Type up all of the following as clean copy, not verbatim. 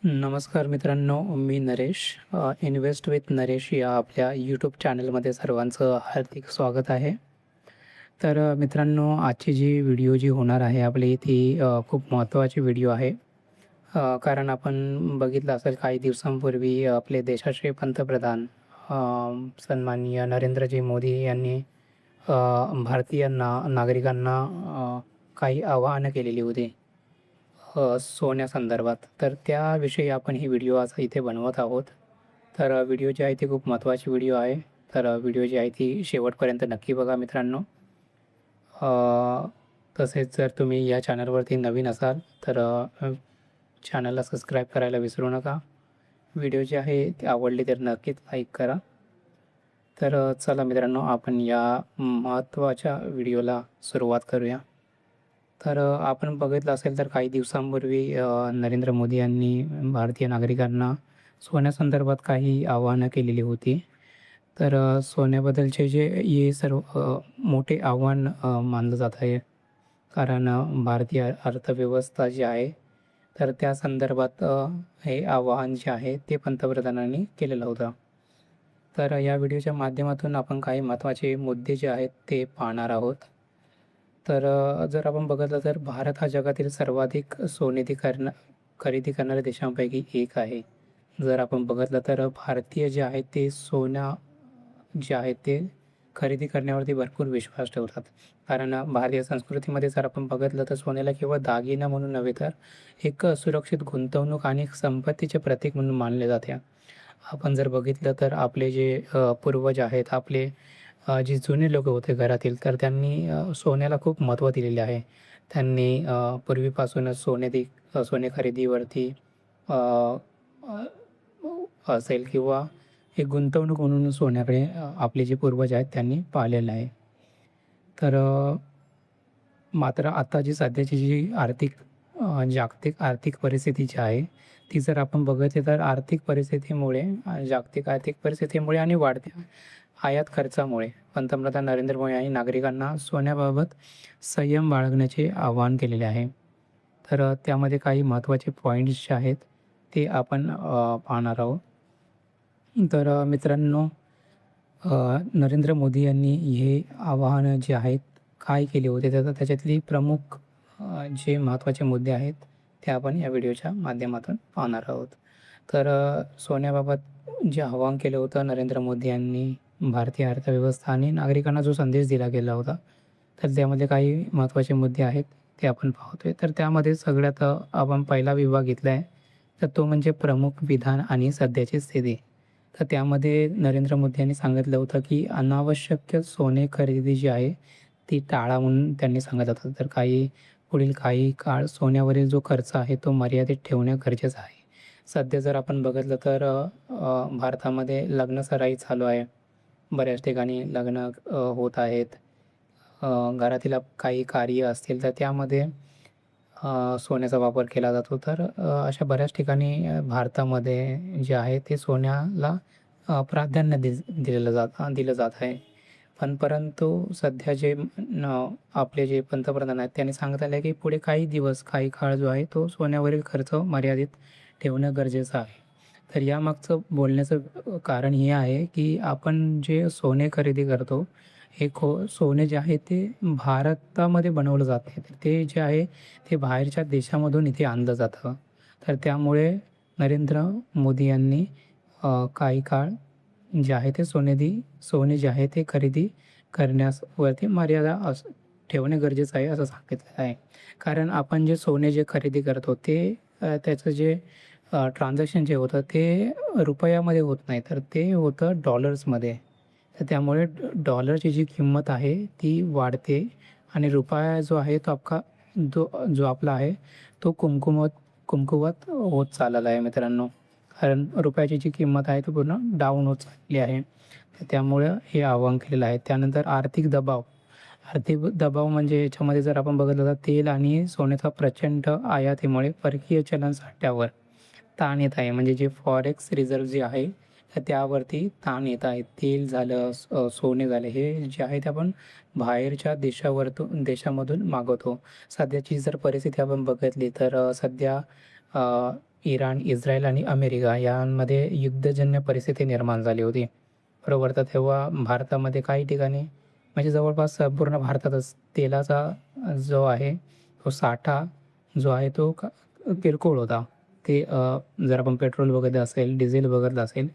नमस्कार मित्रांनो, मी Naresh. Invest with Naresh या आपल्या यूट्यूब चॅनलमध्ये सर्वांचं हार्दिक स्वागत आहे. तर मित्रांनो, आजची जी व्हिडिओ जी होणार आहे आपली ती खूप महत्त्वाची व्हिडिओ आहे. कारण आपण बघितलं असेल काही दिवसांपूर्वी आपले देशाचे पंतप्रधान अ, सन्माननीय नरेंद्रजी मोदी यांनी अ, भारतीयांना नागरिकांना काही आवाहनं केलेली होती. सोन्यासंदर्भात. तर त्याविषयी आपण ही व्हिडिओ आज इथे बनवत आहोत. तर व्हिडिओ जी आहे ती खूप महत्त्वाची व्हिडिओ आहे. तर व्हिडिओ जी आहे ती शेवटपर्यंत नक्की बघा मित्रांनो. अ, तसेच जर तुम्ही या चॅनलवरती नवीन असाल तर चॅनलला सबस्क्राईब करायला विसरू नका. व्हिडिओ जी आहे ती आवडली तर नक्कीच लाईक करा. तर चला मित्रांनो, आपण या महत्त्वाच्या व्हिडिओला सुरुवात करूया. तर आपण बघितलं असेल तर काही दिवसांपूर्वी नरेंद्र मोदी यांनी भारतीय नागरिकांना सोन्यासंदर्भात काही आवाहनं केलेली होती. तर सोन्याबद्दलचे जे हे सर्व मोठे आव्हान मानलं जात आहे. कारण भारतीय अर्थव्यवस्था जी आहे, तर त्या संदर्भात हे आवाहन जे आहे ते पंतप्रधानांनी केलेलं होतं. तर या व्हिडिओच्या माध्यमातून आपण काही महत्त्वाचे मुद्दे जे आहेत ते पाहणार आहोत. तर जर आपण बघितलं तर भारत हा जगातील सर्वाधिक खरेदी करणाऱ्या देशांपैकी एक आहे. जर आपण बघितलं तर भारतीय जे आहेत ते सोनं जे आहे ते खरेदी करण्यावरती भरपूर विश्वास ठेवतात. कारण भारतीय संस्कृतीमध्ये जर आपण बघितलं तर सोन्याला केवळ दागिना म्हणून नव्हे तर एक सुरक्षित गुंतवणूक आणि संपत्तीचे प्रतीक म्हणून मानले जाते. आपण जर बघितलं तर आपले जे पूर्वज आहेत, आपले जे जुने लोकं होते घरातील, तर त्यांनी सोन्याला खूप महत्त्व दिलेले आहे. त्यांनी पूर्वीपासूनच सोने खरेदीवरती अ, अ, असेल किंवा एक गुंतवणूक म्हणून सोन्याकडे आपले जे पूर्वज आहेत त्यांनी पाहिलेलं आहे. तर मात्र आता जी सध्याची जी जागतिक आर्थिक परिस्थिती जी आहे, ती जर आपण बघितली तर आर्थिक परिस्थितीमुळे जागतिक आर्थिक परिस्थितीमुळे आणि वाढत्या आयात खर्चामुळे पंतप्रधान नरेंद्र मोदी यांनी नागरिकांना सोन्याबाबत संयम बाळगण्याचे आवाहन केलेले आहे. तर त्यामध्ये काही महत्त्वाचे पॉइंट्स जे आहेत, ते आपण पाहणार आहोत. तर मित्रांनो, नरेंद्र मोदी यांनी हे आवाहनं जे आहेत, काय केले होते, तर त्याच्यातली प्रमुख जे महत्त्वाचे मुद्दे आहेत, ते आपण या व्हिडिओच्या माध्यमातून पाहणार आहोत. तर सोन्याबाबत जे आवाहन केलं होतं नरेंद्र मोदी यांनी भारतीय अर्थव्यवस्था आणि नागरिकांना जो संदेश दिला गेला होता, तर त्यामध्ये काही महत्त्वाचे मुद्दे आहेत, ते आपण पाहतोय. तर त्यामध्ये सगळ्यात आपण पहिला विभाग घेतला आहे, तर तो म्हणजे प्रमुख विधान आणि सध्याची स्थिती. तर त्यामध्ये नरेंद्र मोदी यांनी सांगितलं होतं, की अनावश्यक सोने खरेदी जी आहे, ती टाळा म्हणून त्यांनी सांगितलं होतं. तर पुढील काही काळ सोन्यावरील जो खर्च आहे, तो मर्यादित ठेवणे गरजेचं आहे. सध्या जर आपण बघितलं तर भारतामध्ये लग्नसराई चालू आहे. बऱ्याच ठिकाणी लग्न होत आहेत. घरातील काही कार्य असतील, तर त्यामध्ये सोन्याचा वापर केला जातो. तर अशा बऱ्याच ठिकाणी भारतामध्ये जे आहे ते सोन्याला प्राधान्य दिलं जात आहे. पण परंतु सध्या जे आपले जे पंतप्रधान आहेत त्यांनी सांगितलेलं आहे, की पुढे काही दिवस, काही काळ जो आहे तो सोन्यावरील खर्च मर्यादित ठेवणं गरजेचं आहे. तर यामागचं बोलण्याचं कारण हे आहे, की आपण जे सोने खरेदी करतो, हे सोने जे आहे ते भारतामध्ये बनवलं जात नाही. तर ते जे आहे ते बाहेरच्या देशामधून इथे आणलं जातं. तर त्यामुळे नरेंद्र मोदी यांनी काही काळ जे आहे ते सोने जे आहे ते खरेदी करण्यावरती मर्यादा ठेवणे गरजेचं आहे असं सांगितलं आहे. कारण आपण जे सोने खरेदी करतो ते त्याचं जे ट्रान्झॅक्शन जे होतं ते रुपयामध्ये होत नाही, तर ते होतं डॉलर्समध्ये. तर त्यामुळे डॉलरची जी किंमत आहे ती वाढते आणि रुपया जो आहे तो जो जो आपला आहे तो कमकुवत होत चाललेला आहे मित्रांनो. कारण रुपयाची जी किंमत आहे ती पूर्ण डाऊन होत चालली आहे. तर त्यामुळं हे आवाहन केलेलं आहे. त्यानंतर आर्थिक दबाव. आर्थिक दबाव म्हणजे याच्यामध्ये जर आपण बघितलं तर तेल आणि सोन्याचा प्रचंड आयातीमुळे परकीय चलन साठ्यावर ताण येत आहे. म्हणजे जे फॉरेक्स रिझर्व्ह जे आहे, तर त्यावरती ताण येत आहे. तेल झालं, सोने झाले, हे जे आहे ते आपण बाहेरच्या देशामधून मागवतो. सध्याची जर परिस्थिती आपण बघितली तर सध्या इराण, इस्रायल आणि अमेरिका यांमध्ये युद्धजन्य परिस्थिती निर्माण झाली होती. बरोबर. तर तेव्हा भारतामध्ये काही ठिकाणी म्हणजे जवळपास पूर्ण भारतातच तेलाचा जो आहे तो साठा जो आहे तो किरकोळ होता. ते जर आपण पेट्रोल बघत असेल, डिझेल बघत असेल,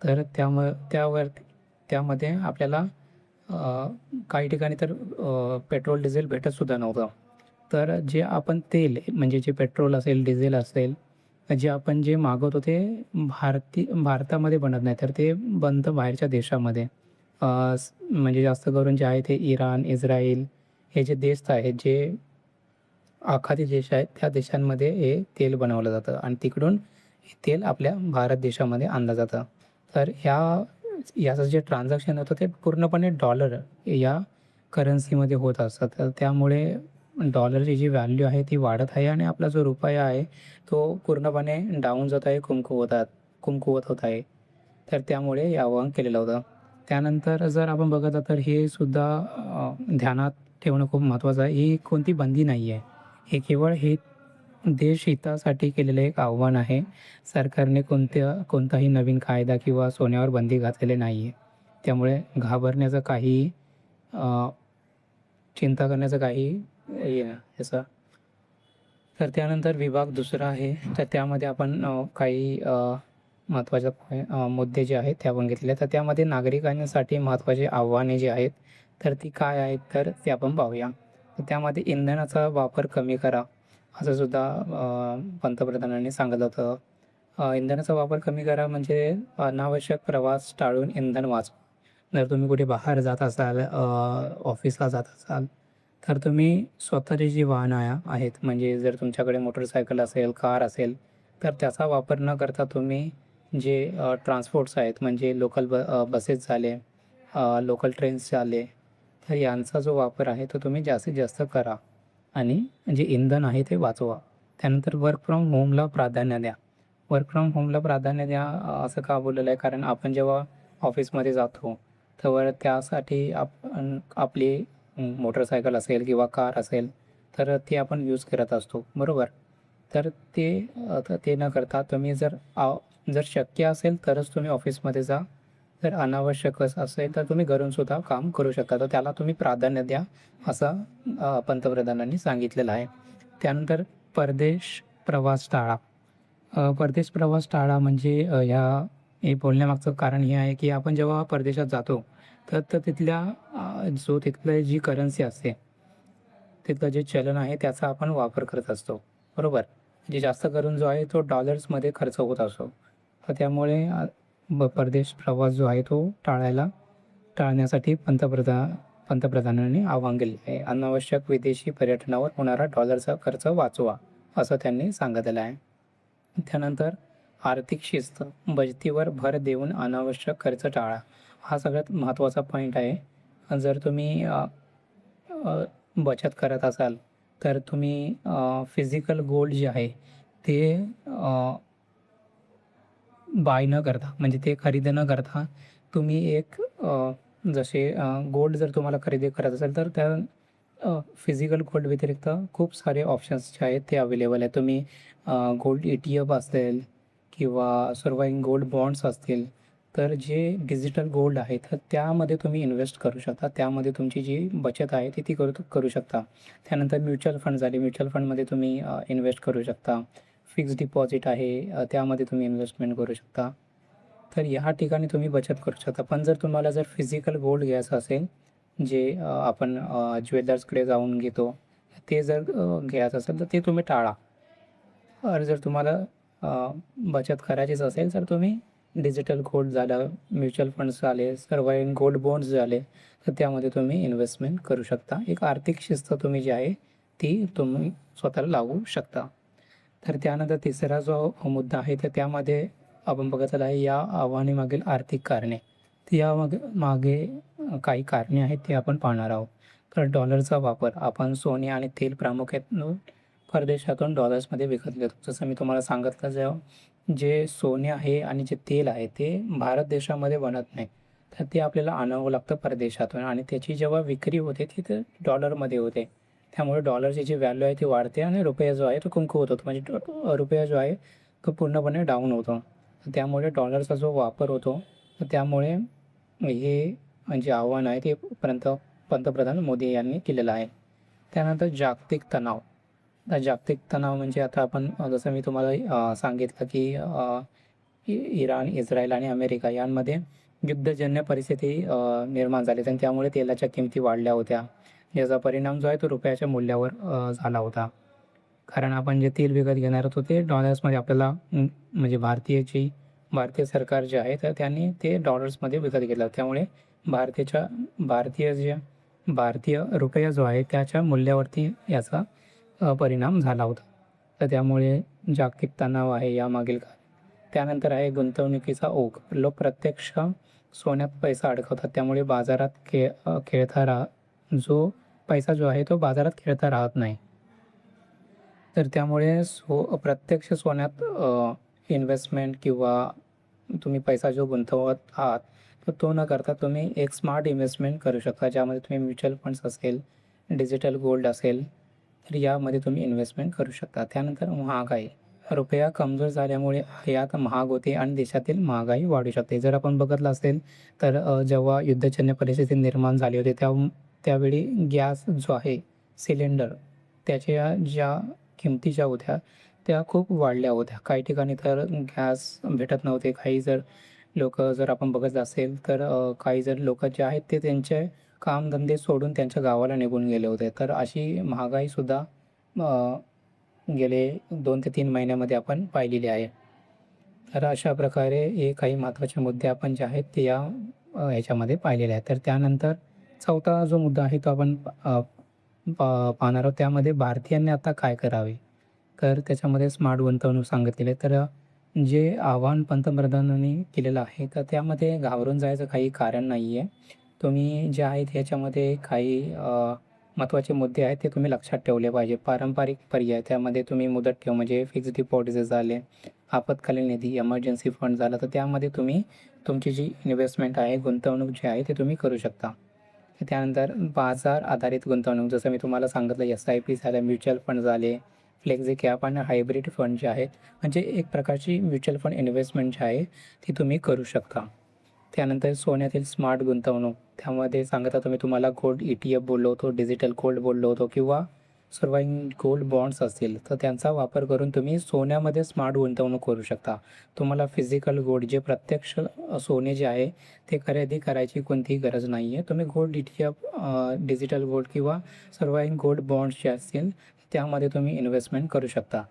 तर त्यामध्ये आपल्याला काही ठिकाणी तर पेट्रोल, डिझेल भेटतसुद्धा नव्हतं. तर जे आपण तेल म्हणजे जे पेट्रोल असेल, डिझेल असेल, जे मागवतो ते भारतामध्ये बनत नाही, तर ते बनतं बाहेरच्या देशामध्ये. म्हणजे जास्त करून जे आहे ते इराण, इस्राईल हे जे देश आहेत, जे आखाती देश आहेत, त्या देशांमध्ये हे तेल बनवलं जातं आणि तिकडून हे तेल आपल्या भारत देशामध्ये आणलं जातं. तर याचं जे ट्रान्झॅक्शन होतं ते पूर्णपणे डॉलर या करन्सीमध्ये होत असतं. तर त्यामुळे डॉलरची जी व्हॅल्यू आहे ती वाढत आहे आणि आपला जो रुपया आहे तो पूर्णपणे डाऊन जात आहे, कमकुवत होत आहे. तर त्यामुळे हे आवाहन केलेलं होतं. त्यानंतर जर आपण बघितलं तर हे सुद्धा ध्यानात ठेवणं खूप महत्त्वाचं आहे. ही कोणती बंदी नाही आहे. हे केवळ देश हितासाठी केलेलं एक आव्हान आहे. सरकारने कोणताही नवीन कायदा किंवा सोन्यावर बंदी घातलेली नाही आहे. त्यामुळे घाबरण्याचं काही अ, चिंता करण्याचं काही हे नाही याचं. तर त्यानंतर विभाग दुसरा आहे. तर त्यामध्ये आपण काही महत्त्वाचे मुद्दे जे आहेत ते आपण घेतलेले आहेत. तर त्यामध्ये नागरिकांसाठी महत्त्वाची आव्हाने जी आहेत, तर ती काय आहेत तर ते आपण पाहूया. तर त्यामध्ये इंधनाचा वापर कमी करा, असं सुद्धा पंतप्रधानांनी सांगितलं होतं. इंधनाचा वापर कमी करा म्हणजे अनावश्यक प्रवास टाळून इंधन वाचवा. जर तुम्ही कुठे बाहेर जात असाल, ऑफिसला जात असाल, तर तुम्ही स्वतःची जी वाहनं आहेत, म्हणजे जर तुमच्याकडे मोटरसायकल असेल, कार असेल, तर त्याचा वापर न करता तुम्ही जे ट्रान्सपोर्ट्स आहेत, म्हणजे बसेस झाले, लोकल ट्रेन्स झाले, तर यांचा जो वापर आहे तो तुम्ही जास्तीत जास्त करा आणि जे इंधन आहे ते वाचवा. त्यानंतर वर्क फ्रॉम होमला प्राधान्य द्या. वर्क फ्रॉम होमला प्राधान्य द्या असं का बोललेलं आहे? कारण आपण जेव्हा ऑफिसमध्ये जातो, तेव्हा त्यासाठी आपण आपली मोटरसायकल असेल किंवा कार असेल, तर ती आपण यूज करत असतो, बरोबर? तर ते न करता तुम्ही जर शक्य असेल तरच तुम्ही ऑफिसमध्ये जा. जर अनावश्यकच असेल तर तुम्ही घरून सुद्धा काम करू शकता. तर त्याला तुम्ही प्राधान्य द्या, असं पंतप्रधानांनी सांगितलेलं आहे. त्यानंतर परदेश प्रवास टाळा. परदेश प्रवास टाळा म्हणजे हे बोलण्यामागचं कारण हे आहे, की आपण जेव्हा परदेशात जातो, तर तिथलं जी करन्सी असते, तिथलं जे चलन आहे त्याचा आपण वापर करत असतो, बरोबर? म्हणजे जास्त करून जो आहे तो डॉलर्समध्ये खर्च होत असतो. तर त्यामुळे परदेश प्रवास जो आहे तो टाळण्यासाठी पंतप्रधानांनी आवाहन केले आहे. अनावश्यक विदेशी पर्यटनावर होणारा डॉलरचा खर्च वाचवा, असं त्यांनी सांगितलेलं आहे. त्यानंतर आर्थिक शिस्त, बचतीवर भर देऊन अनावश्यक खर्च टाळा. हा सगळ्यात महत्त्वाचा पॉईंट आहे. जर तुम्ही बचत करत असाल, तर तुम्ही फिजिकल गोल्ड जे आहे ते बाय न करता म्हणजे ते खरेदी न करता तुम्ही जसे गोल्ड जर तुम्हाला खरेदी करायचं असेल तर फिजिकल गोल्ड व्यतिरिक्त खूप सारे ऑप्शन्स जे आहेत ते अवेलेबल आहेत. तुम्ही गोल्ड ETF असेल किंवा सर्वाइंग गोल्ड बॉन्ड्स असतील, तर जे डिजिटल गोल्ड आहे तर त्यामध्ये तुम्ही इन्व्हेस्ट करू शकता. त्यामध्ये तुमची जी बचत आहे ती करू शकता. त्यानंतर म्युच्युअल फंड झाले. म्युच्युअल फंडमध्ये तुम्ही इन्व्हेस्ट करू शकता. फिक्स्ड डिपॉझिट आहे, त्यामध्ये तुम्ही इन्व्हेस्टमेंट करू शकता. तर ह्या ठिकाणी तुम्ही बचत करू शकता. पण जर तुम्हाला फिजिकल गोल्ड घ्यायचं असेल, जे आपण ज्वेलर्सकडे जाऊन घेतो, ते जर घ्यायचं असेल तर ते तुम्ही टाळा. जर तुम्हाला बचत करायचीच असेल तर तुम्ही डिजिटल गोल्ड झालं, म्युच्युअल फंड्स झाले, सर्वाइव्हिंग गोल्ड बॉन्ड्स झाले, तर त्यामध्ये तुम्ही इन्व्हेस्टमेंट करू शकता. एक आर्थिक शिस्त तुम्ही जी आहे ती तुम्ही स्वतःला लावू शकता. तर त्यानंतर तिसरा जो मुद्दा आहे तर त्यामध्ये आपण बघितलेलं आहे या आव्हानामागील आर्थिक कारणे. तर मागे काही कारणे आहेत ते आपण पाहणार आहोत. तर डॉलरचा वापर, आपण सोने आणि तेल प्रामुख्याने परदेशातून डॉलर्समध्ये विकत घेतो. जसं मी तुम्हाला सांगितलं, जे सोने आहे आणि जे तेल आहे ते भारत देशामध्ये बनत नाही. तर ते आपल्याला आणावं लागतं परदेशातून आणि त्याची जेव्हा विक्री होते ती तर डॉलरमध्ये होते. त्यामुळे डॉलरची जी व्हॅल्यू आहे ती वाढते आणि रुपया जो आहे तो कमकुवत होतो. म्हणजे रुपया जो आहे तो पूर्णपणे डाऊन होतो. त्यामुळे डॉलरचा जो वापर होतो, तर त्यामुळे हे जे आव्हान आहे ते पंतप्रधान मोदी यांनी केलेलं आहे. त्यानंतर जागतिक तणाव. तर जागतिक तणाव म्हणजे आता आपण जसं मी तुम्हाला सांगितलं की इराण, इस्रायल आणि अमेरिका यांमध्ये युद्धजन्य परिस्थिती निर्माण झाली आणि त्यामुळे तेलाच्या किमती वाढल्या होत्या. याचा परिणाम जो आहे तो रुपयाच्या मूल्यावर झाला होता. कारण आपण जे तेल विकत घेणार होतो ते डॉलर्समध्ये आपल्याला म्हणजे भारतीय सरकार जे आहे तर त्यांनी ते डॉलर्समध्ये विकत घेतलं. त्यामुळे भारतीय रुपया जो आहे त्याच्या मूल्यावरती याचा परिणाम झाला होता. तर त्यामुळे जागतिक तणाव आहे यामागील कारण. त्यानंतर आहे गुंतवणुकीचा ओघ. लोक प्रत्यक्ष सोन्यात पैसा अडकवतात. त्यामुळे बाजारात जो पैसा जो आहे तो बाजारात खेळता राहत नाही. तर त्यामुळे प्रत्यक्ष सोन्यात इन्व्हेस्टमेंट किंवा तुम्ही पैसा जो गुंतवत आहात तर तो न करता तुम्ही एक स्मार्ट इन्व्हेस्टमेंट करू शकता. ज्यामध्ये तुम्ही म्युच्युअल फंड्स असेल, डिजिटल गोल्ड असेल, तर यामध्ये तुम्ही इन्व्हेस्टमेंट करू शकता. त्यानंतर महागाई. रुपया कमजोर झाल्यामुळे आयात महाग होते आणि देशातील महागाई वाढू शकते. जर आपण बघितलं असेल तर जेव्हा युद्धजन्य परिस्थिती निर्माण झाली होती त्यावेळी गॅस जो आहे सिलेंडर त्याच्या ज्या किमती ज्या होत्या त्या खूप वाढल्या होत्या. काही ठिकाणी तर गॅस भेटत नव्हते. जर आपण बघत असेल तर काही जर लोक जे आहेत ते त्यांचे कामधंदे सोडून त्यांच्या गावाला निघून गेले होते. तर अशी महागाईसुद्धा गेले 2 ते 3 महिन्यामध्ये आपण पाहिलेली आहे. तर अशा प्रकारे हे काही महत्त्वाचे मुद्दे आपण जे आहेत ते ह्याच्यामध्ये पाहिलेले आहेत. तर त्यानंतर चौथा जो मुद्दा आहे तो आपण पाहणार आहोत. त्यामध्ये भारतीयांनी आता काय करावे? तर त्याच्यामध्ये स्मार्ट गुंतवणूक सांगितलेली आहे. तर जे आव्हान पंतप्रधानांनी केलेलं आहे तर त्यामध्ये घाबरून जायचं काही कारण नाही आहे. तुम्ही जे आहेत ह्याच्यामध्ये काही महत्त्वाचे मुद्दे आहेत ते तुम्ही लक्षात ठेवले पाहिजे. पारंपरिक पर्याय त्यामध्ये तुम्ही मुदत ठेव म्हणजे फिक्स्ड डिपॉझिट झाले, आपत्कालीन निधी, इमर्जन्सी फंड झाला तर त्यामध्ये तुम्ही तुमची जी इन्व्हेस्टमेंट आहे, गुंतवणूक जी आहे ते तुम्ही करू शकता. त्यानंतर बाजार आधारित गुंतवणूक जसं मी तुम्हाला सांगितलं SIP झालं, म्युच्युअल फंड झाले, फ्लेक्झी कॅप आणि हायब्रिड फंड जे आहेत म्हणजे एक प्रकारची म्युच्युअल फंड इन्व्हेस्टमेंट जी आहे ती तुम्ही करू शकता. त्यानंतर सोन्यातील स्मार्ट गुंतवणूक त्यामध्ये सांगत होतो मी तुम्हाला गोल्ड ETF बोललो होतो, डिजिटल गोल्ड बोललो होतो किंवा सर्वांगीण गोल्ड बॉन्ड्स असतील तर त्यांचा वापर करून तुम्ही सोन्यामध्ये स्मार्ट गुंतवणूक करू शकता. तुम्हाला फिजिकल गोल्ड जे प्रत्यक्ष सोने जे आहे ते खरेदी करायची कोणतीही गरज नाही आहे. तुम्ही गोल्ड ETF, डिजिटल गोल्ड किंवा सर्वांगीण गोल्ड बॉन्ड्स जे असतील त्यामध्ये तुम्ही इन्व्हेस्टमेंट करू शकता.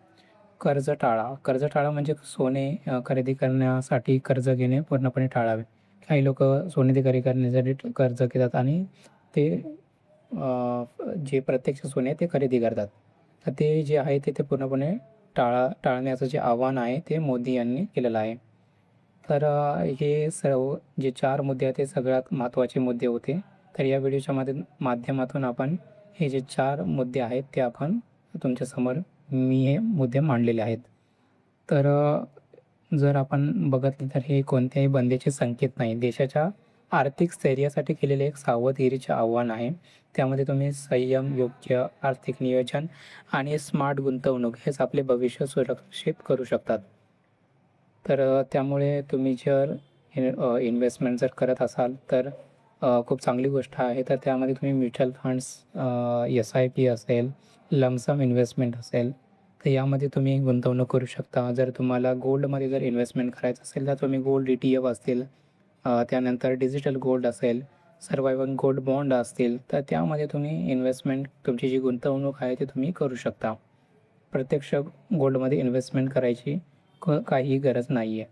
कर्ज टाळा म्हणजे सोने खरेदी करण्यासाठी कर्ज घेणे पूर्णपणे टाळावे. काही लोकं सोने खरेदी करण्यासाठी कर्ज घेतात आणि ते जे प्रत्यक्ष सोने आहे ते खरेदी करतात. तर ते जे आहे ते पूर्णपणे टाळण्याचं जे आव्हान आहे ते मोदी यांनी केलेलं आहे. तर हे सर्व जे 4 मुद्दे आहेत ते सगळ्यात महत्त्वाचे मुद्दे होते. तर या व्हिडिओच्या माध्यमातून आपण हे जे 4 मुद्दे आहेत ते आपण तुमच्यासमोर मी हे मुद्दे मांडलेले आहेत. तर जर आपण बघितलं तर हे कोणत्याही बंदीचे संकेत नाही. देशाच्या आर्थिक स्थैर्यासाठी केलेले एक सावधगिरीचे आव्हान आहे. त्यामध्ये तुम्ही संयम, योग्य आर्थिक नियोजन आणि स्मार्ट गुंतवणूक हेच आपले भविष्य सुरक्षित करू शकतात. तर त्यामुळे तुम्ही जर इन्व्हेस्टमेंट जर करत असाल तर खूप चांगली गोष्ट आहे. तर त्यामध्ये तुम्ही म्युच्युअल फंड्स, SIP असेल, लमसम इन्व्हेस्टमेंट असेल तर यामध्ये तुम्ही गुंतवणूक करू शकता. जर तुम्हाला गोल्डमध्ये जर इन्व्हेस्टमेंट करायचं असेल तर तुम्ही गोल्ड ETF असतील, त्यानंतर डिजिटल गोल्ड असेल, सर्वायवल गोल्ड बॉन्ड असतील तर त्यामध्ये तुम्ही इन्व्हेस्टमेंट तुमची जी गुंतवणूक आहे ती तुम्ही करू शकता. प्रत्यक्ष गोल्डमध्ये इन्व्हेस्टमेंट करायची काहीही गरज नाही आहे.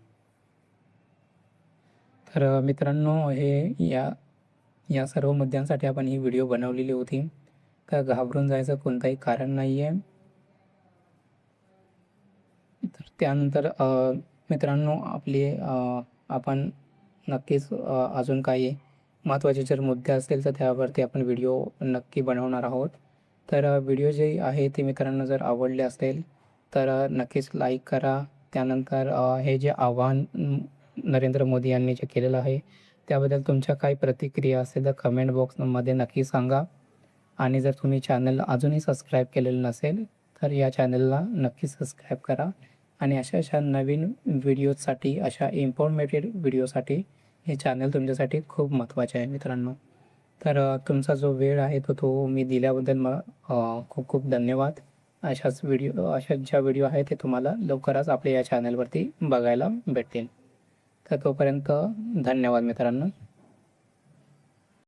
तर मित्रांनो या सर्व मुद्द्यांसाठी आपण ही व्हिडिओ बनवलेली होती. तर घाबरून जायचं कोणतंही कारण नाही आहे. तर त्यानंतर मित्रांनो आपण नक्कीच अजून काही महत्त्वाचे जर मुद्दे असतील तर त्यावरती आपण व्हिडिओ नक्की बनवणार आहोत. तर व्हिडिओ जे आहे ते मित्रांनो जर आवडले असेल तर नक्कीच लाईक करा. त्यानंतर हे जे आव्हान नरेंद्र मोदी यांनी जे केलेलं आहे त्याबद्दल तुमच्या काही प्रतिक्रिया असेल तर कमेंट बॉक्समध्ये नक्की सांगा. आणि जर तुम्ही चॅनल अजूनही सबस्क्राईब केलेलं नसेल तर या चॅनलला नक्की सबस्क्राईब करा आणि अशा नवीन व्हिडिओसाठी, अशा इन्फॉर्मेटिव्ह व्हिडिओसाठी हे चॅनल तुमच्यासाठी खूप महत्त्वाचे आहे मित्रांनो. तर तुमचा जो वेळ आहे तो मी दिल्याबद्दल खूप खूप धन्यवाद. अशाच ज्या व्हिडिओ आहेत ते तुम्हाला लवकरच आपल्या या चॅनलवरती बघायला भेटतील. तर तोपर्यंत धन्यवाद मित्रांनो.